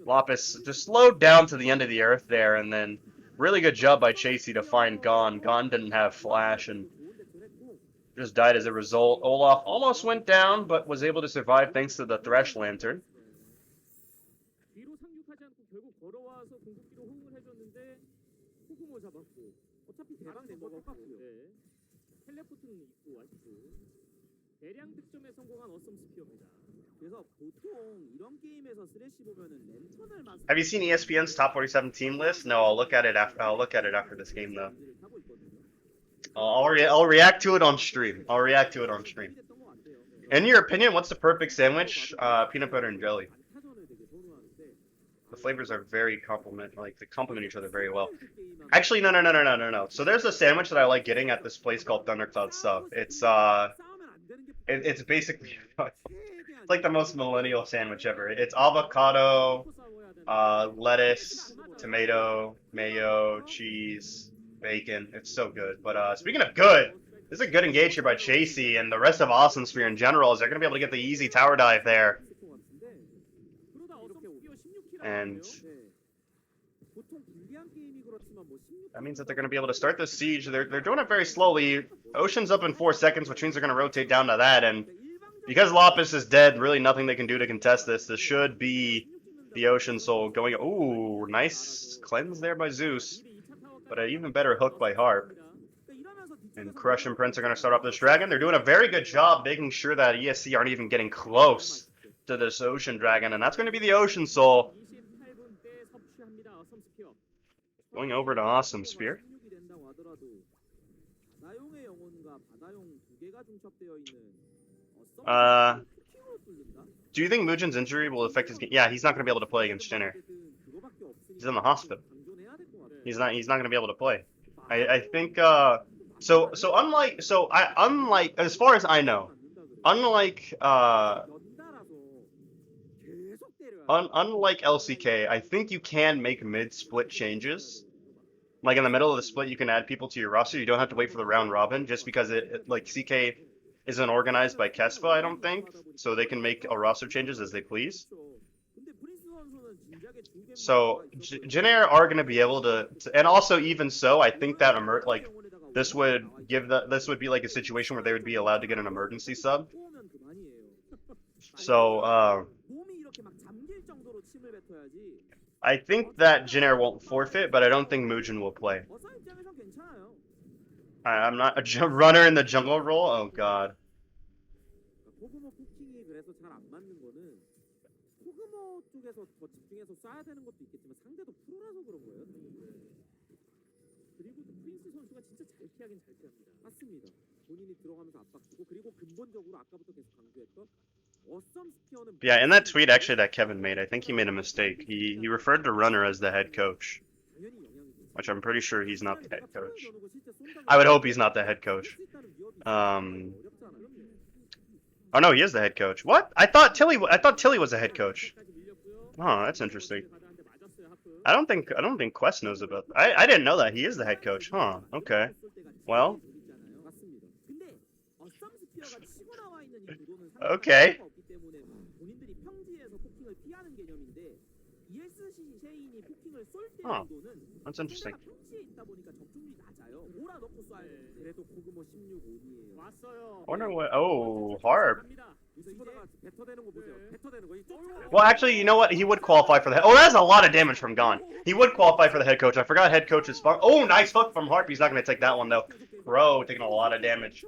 Speaker 3: Lapis just slowed down to the end of the earth there, and then really good job by Chasey to find Gon. Gon didn't have flash and just died as a result. Olaf almost went down, but was able to survive thanks to the Thresh Lantern.
Speaker 2: 뒤로 상륙하지 않고 결국 걸어와서 궁극기로 호응을 해줬는데 호구모 잡았고 어차피 대박 낸거 똑같고요. 네. 텔레포트는 있고 아시고 대량 득점에 성공한 어썸 스피어입니다.
Speaker 4: 그래서 보통 이런 게임에서 쓰레쉬 보면은 랜턴을
Speaker 3: Have you seen ESPN's top 47 team list? No, I'll look at it after. I'll look at it after this game, though. I'll react to it on stream. I'll react to it on stream. In your opinion, what's the perfect sandwich? Peanut butter and jelly. The flavors are very they complement each other very well. Actually, no. So there's a sandwich that I like getting at this place called Thundercloud Sub. It's basically it's like the most millennial sandwich ever. It's avocado, lettuce, tomato, mayo, cheese, bacon. It's so good. But speaking of good, this is a good engage here by Chasey and the rest of Awesome Sphere in general. Is they're gonna be able to get the easy tower dive there. And that means that they're going to be able to start the siege. They're doing it very slowly. Ocean's up in 4 seconds, which means they're going to rotate down to that. And because Lapis is dead, really nothing they can do to contest this. This should be the Ocean Soul going. Ooh, nice cleanse there by Zeus. But an even better hook by Harp. And Crush and Prince are going to start off this dragon. They're doing a very good job making sure that ESC aren't even getting close to this Ocean Dragon. And that's going to be the Ocean Soul. Going over to Awesome Spear. Do you think Mugen's injury will affect his game? Yeah, he's not going to be able to play against Jenner. He's in the hospital. He's not going to be able to play. I think unlike as far as I know, unlike LCK, I think you can make mid-split changes. Like in the middle of the split, you can add people to your roster. You don't have to wait for the round robin, just because CK isn't organized by Kespa, I don't think. So they can make roster changes as they please. So Jin-Air are going to be able to, and also even so, I think that this would be like a situation where they would be allowed to get an emergency sub. So I think that Jin-Air won't forfeit, but I don't think Mugen will play. I'm not a runner in the jungle role. Oh god. Yeah, in that tweet actually that Kevin made, I think he made a mistake. He referred to Runner as the head coach, which I'm pretty sure he's not the head coach. I would hope he's not the head coach. Oh no, he is the head coach. What? I thought Tilly was the head coach. Oh, that's interesting. I don't think Quest knows about. I didn't know that he is the head coach. Huh? Okay. Well. Okay. Oh, that's interesting. I wonder what. Oh, Harp. Well, actually, you know what? He would qualify for the. Oh, that's a lot of damage from Gon. He would qualify for the head coach. I forgot head coach is fun. Oh, nice hook from Harp. He's not going to take that one though. Bro, taking a lot of damage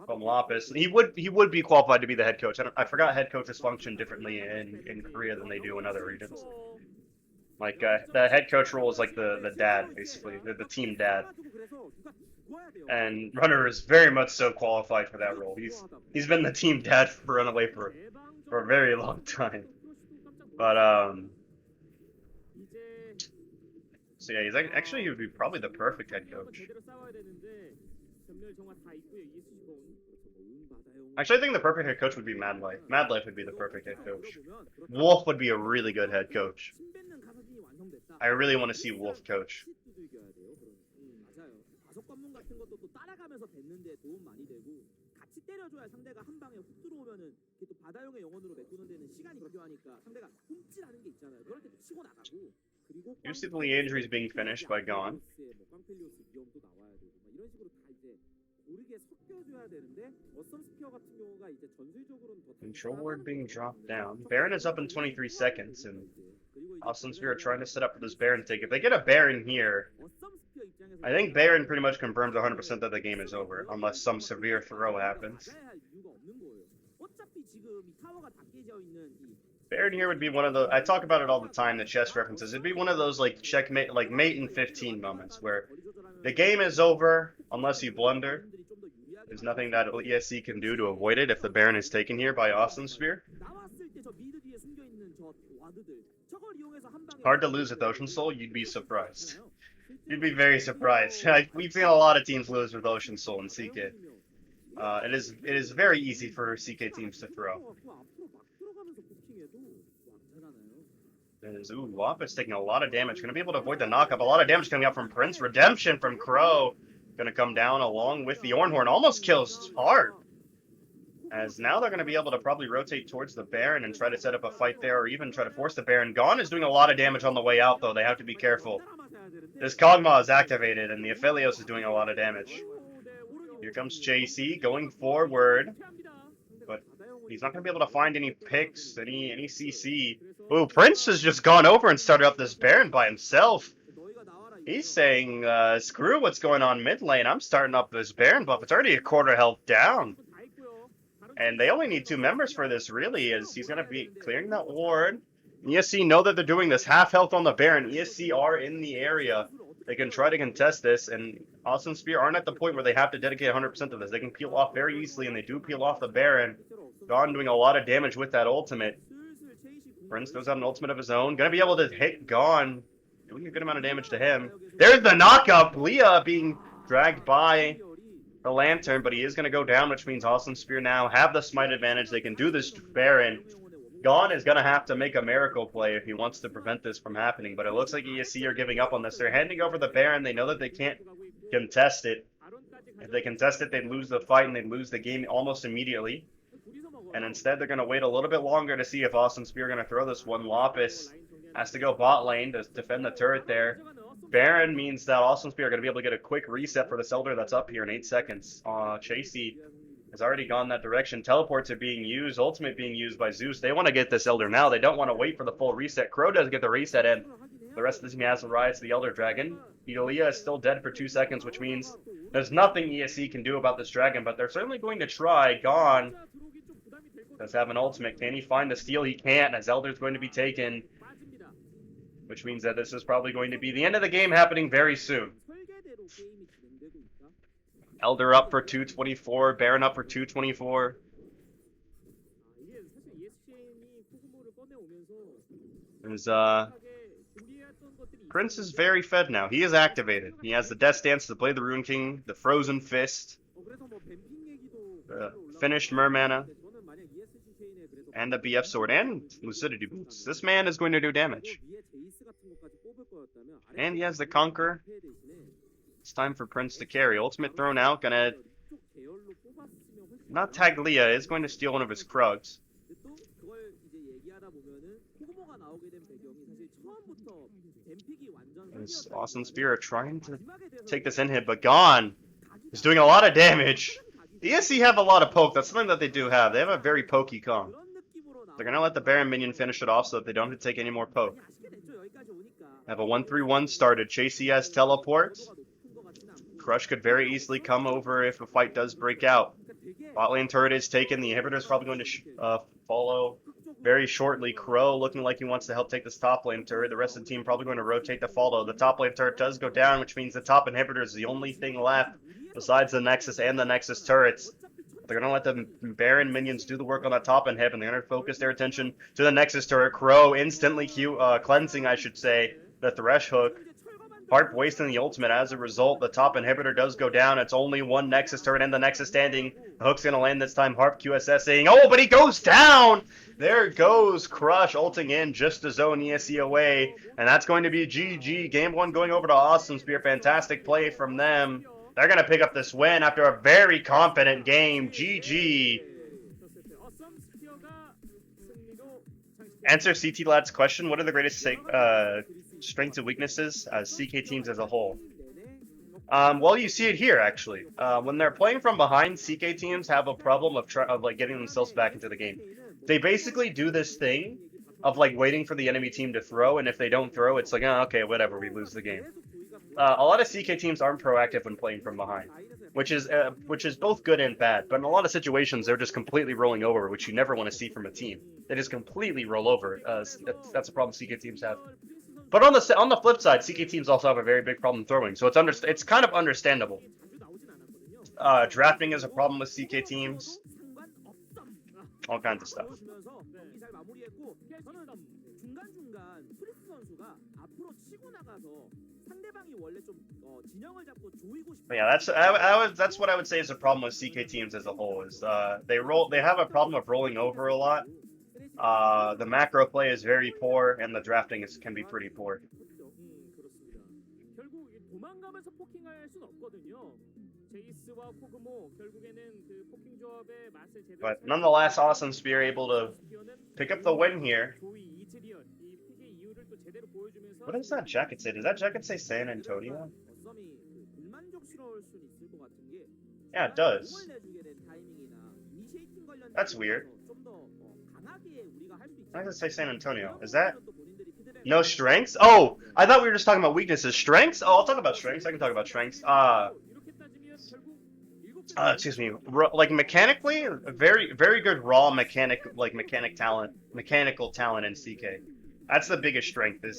Speaker 3: from Lapis. He would be qualified to be the head coach. I forgot head coaches function differently in Korea than they do in other regions. Like the head coach role is like the dad, basically, the team dad. And Runner is very much so qualified for that role. He's been the team dad for Runaway for a very long time. But so yeah, he would be probably the perfect head coach. Actually, I think the perfect head coach would be Mad Life. Mad Life would be the perfect head coach. Wolf would be a really good head coach. I really want to see Wolf coach.
Speaker 4: 같은 것도 또 따라가면서 뱉는데 도움 많이 되고 같이 때려줘야 상대가 한 방에 훅 들어오면은 또 바다용의 영혼으로 메꾸는 데는 시간이 필요하니까 상대가 훔치라는 게 있잖아요. 그럴 때 치고 나가고 그리고
Speaker 3: You see the injuries being finished by Gone.
Speaker 4: 꽝펠리오스 위험도 나와야 되고 막 이런 식으로 다 이제 고르게 섞여줘야 되는데 어썸 스피어 같은 경우가 이제 전술적으로는 더
Speaker 3: Control ward being dropped down. Baron is up in 23 seconds, and Awesome Spear are trying to set up for this Baron take. If they get a Baron here, I think Baron pretty much confirms 100% that the game is over, unless some severe throw happens. Baron here would be one of the, I talk about it all the time, the chess references. It'd be one of those like checkmate, like mate in 15 moments where the game is over unless you blunder. There's nothing that ESC can do to avoid it if the Baron is taken here by Awesome Spear. Hard to lose with Ocean Soul, you'd be surprised. You'd be very surprised. We've seen a lot of teams lose with Ocean Soul and CK. It is very easy for CK teams to throw. Ooh, Wappa's taking a lot of damage. Gonna be able to avoid the knockup. A lot of damage coming out from Prince. Redemption from Crow. Gonna come down along with the Ornhorn. Almost kills hard. As now they're gonna be able to probably rotate towards the Baron and try to set up a fight there, or even try to force the Baron. Gone is doing a lot of damage on the way out, though. They have to be careful. This Kog'Maw is activated, and the Aphelios is doing a lot of damage. Here comes JC going forward, but he's not gonna be able to find any picks, any CC. Ooh, Prince has just gone over and started up this Baron by himself. He's saying, screw what's going on mid lane. I'm starting up this Baron buff. It's already a quarter health down. And they only need 2 members for this, really, as he's going to be clearing that ward. ESC know that they're doing this. Half health on the Baron. ESC are in the area. They can try to contest this, and Awesome Spear aren't at the point where they have to dedicate 100% to this. They can peel off very easily, and they do peel off the Baron. Gone doing a lot of damage with that ultimate. Prince does have an ultimate of his own. Gonna be able to hit Gone. Doing a good amount of damage to him. There's the knockup! Leah being dragged by the Lantern, but he is gonna go down, which means Awesome Spear now have the smite advantage. They can do this Baron. Gone is gonna have to make a miracle play if he wants to prevent this from happening, but it looks like ESC are giving up on this. They're handing over the Baron. They know that they can't contest it. If they contest it, they'd lose the fight and they'd lose the game almost immediately. And instead, they're going to wait a little bit longer to see if Awesome Spear are going to throw this one. Lapis has to go bot lane to defend the turret there. Baron means that Awesome Spear are going to be able to get a quick reset for this Elder that's up here in 8 seconds. Chasey has already gone that direction. Teleports are being used. Ultimate being used by Zeus. They want to get this Elder now. They don't want to wait for the full reset. Crow does get the reset in. The rest of the team has the rise to the Elder Dragon. Idalia is still dead for 2 seconds, which means there's nothing ESC can do about this dragon, but they're certainly going to try. Gone does have an ultimate. Can he find the steal? He can't, as Elder's going to be taken, which means that this is probably going to be the end of the game happening very soon. Elder up for 224, Baron up for 224. There's, Prince is very fed now. He is activated. He has the Death Stance, the Blade of the Rune King, the Frozen Fist, the finished Mermana, and the BF Sword, and Lucidity Boots. This man is going to do damage. And he has the Conquer. It's time for Prince to carry. Ultimate thrown out, gonna not tag Leah, is going to steal one of his Krugs. This Awesome Spear are trying to take this in hit, but Gone is doing a lot of damage. The ESC have a lot of poke. That's something that they do have. They have a very pokey Kong. They're going to let the Baron minion finish it off so that they don't have to take any more poke. Have a 1-3-1 started. Chasey has teleport. Crush could very easily come over if a fight does break out. Bot lane turret is taken. The inhibitor is probably going to follow very shortly. Crow looking like he wants to help take this top lane turret. The rest of the team probably going to rotate to follow. The top lane turret does go down, which means the top inhibitor is the only thing left besides the Nexus and the Nexus turrets. They're going to let the Baron minions do the work on that top inhib, and they're going to focus their attention to the Nexus turret. Crow instantly cleansing, I should say, the Thresh hook. Harp wasting the ultimate. As a result, the top inhibitor does go down. It's only one Nexus turret and the Nexus standing. The hook's going to land this time. Harp QSSing. Oh, but he goes down! There goes Crush ulting in just to zone ESC away. And that's going to be GG. Game 1 going over to Awesome Spear. Fantastic play from them. They're gonna pick up this win after a very confident game. GG. Answer CT Lad's question. What are the greatest strengths and weaknesses as CK teams as a whole? Well, you see it here actually. When they're playing from behind, CK teams have a problem of like getting themselves back into the game. They basically do this thing of like waiting for the enemy team to throw, and if they don't throw, it's like, oh, okay, whatever, we lose the game. A lot of CK teams aren't proactive when playing from behind, which is both good and bad. But in a lot of situations, they're just completely rolling over, which you never want to see from a team. They just completely roll over. That's a problem CK teams have. But on the flip side, CK teams also have a very big problem throwing, so it's kind of understandable. Drafting is a problem with CK teams. All kinds of stuff. But yeah, that's what I would say is a problem with CK teams as a whole. Is they have a problem of rolling over a lot. The macro play is very poor, and the drafting can be pretty poor. But nonetheless, Awesome Spear able to pick up the win here. What does that jacket say? Does that jacket say San Antonio? Yeah, it does. That's weird. Why does it say San Antonio? Is that no strengths? Oh, I thought we were just talking about weaknesses. Strengths? Oh, I'll talk about strengths. I can talk about strengths. Excuse me. Like mechanically, very good raw mechanical talent in CK. That's the biggest strength. Is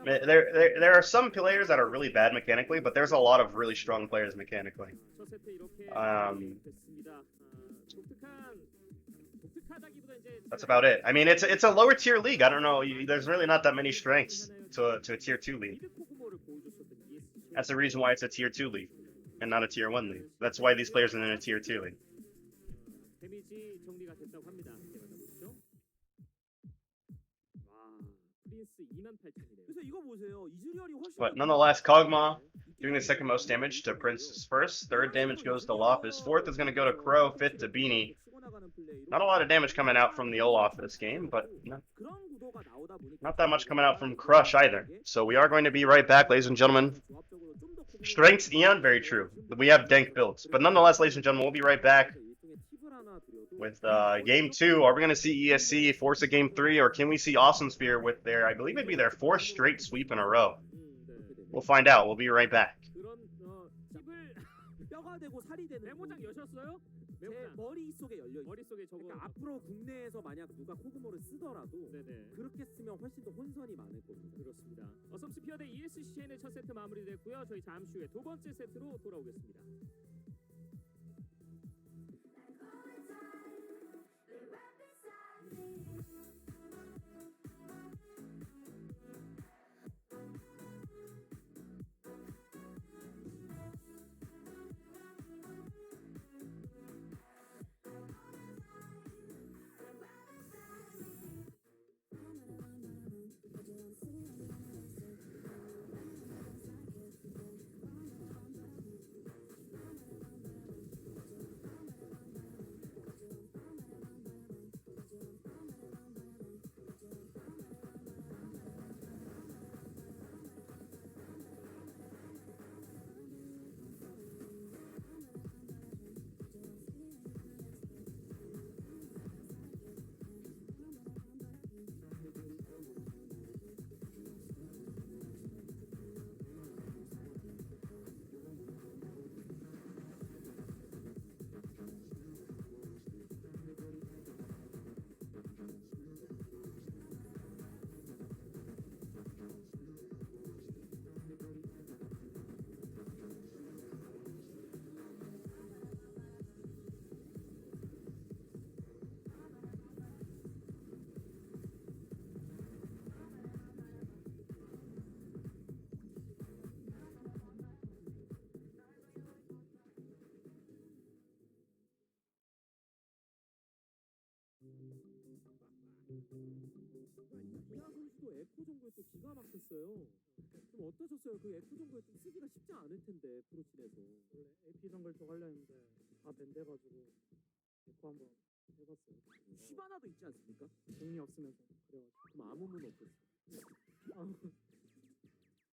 Speaker 3: there are some players that are really bad mechanically, but there's a lot of really strong players mechanically. That's about it. I mean, it's a lower tier league. I don't know. There's really not that many strengths to a tier 2 league. That's the reason why it's a tier 2 league and not a tier 1 league. That's why these players are in a tier 2 league. But nonetheless, Kog'Maw doing the second most damage to Prince's first. Third damage goes to Loftus. Fourth is going to go to Crow. Fifth to Beanie. Not a lot of damage coming out from the Olaf this game, but not that much coming out from Crush either. So we are going to be right back, ladies and gentlemen. Strengths, Eon, very true. We have dank builds. But nonetheless, ladies and gentlemen, we'll be right back with Game 2. Are we going to see ESC force a Game 3, or can we see Awesome Spear with their, I believe it'd be their 4th straight sweep in a row? We'll find out. We'll be right back.
Speaker 4: 제 머릿속에 열려 있어요. 그러니까 앞으로 국내에서 만약 누가 코그모를 쓰더라도 그렇게 쓰면 훨씬 더 혼선이 많을 겁니다. 그렇습니다. 어썸 스피어 대 ESCN의 첫 세트 마무리됐고요. 저희 잠시 후에 두 번째 세트로 돌아오겠습니다. 이하 선수도 에코 정도에 또 기가 막혔어요. 좀 어떠셨어요? 그 에코 정도에 좀 쓰기가 쉽지 않을 텐데 프로씬에서.
Speaker 5: 원래 AP 정글 쪽 하려는데 다 밴돼가지고 에코 한번 해봤어요.
Speaker 4: 휘바나도 있지 않습니까?
Speaker 5: 돈이 없으면 좀 그래가지고.
Speaker 4: 그럼 아무 문 없겠어요.
Speaker 5: 아,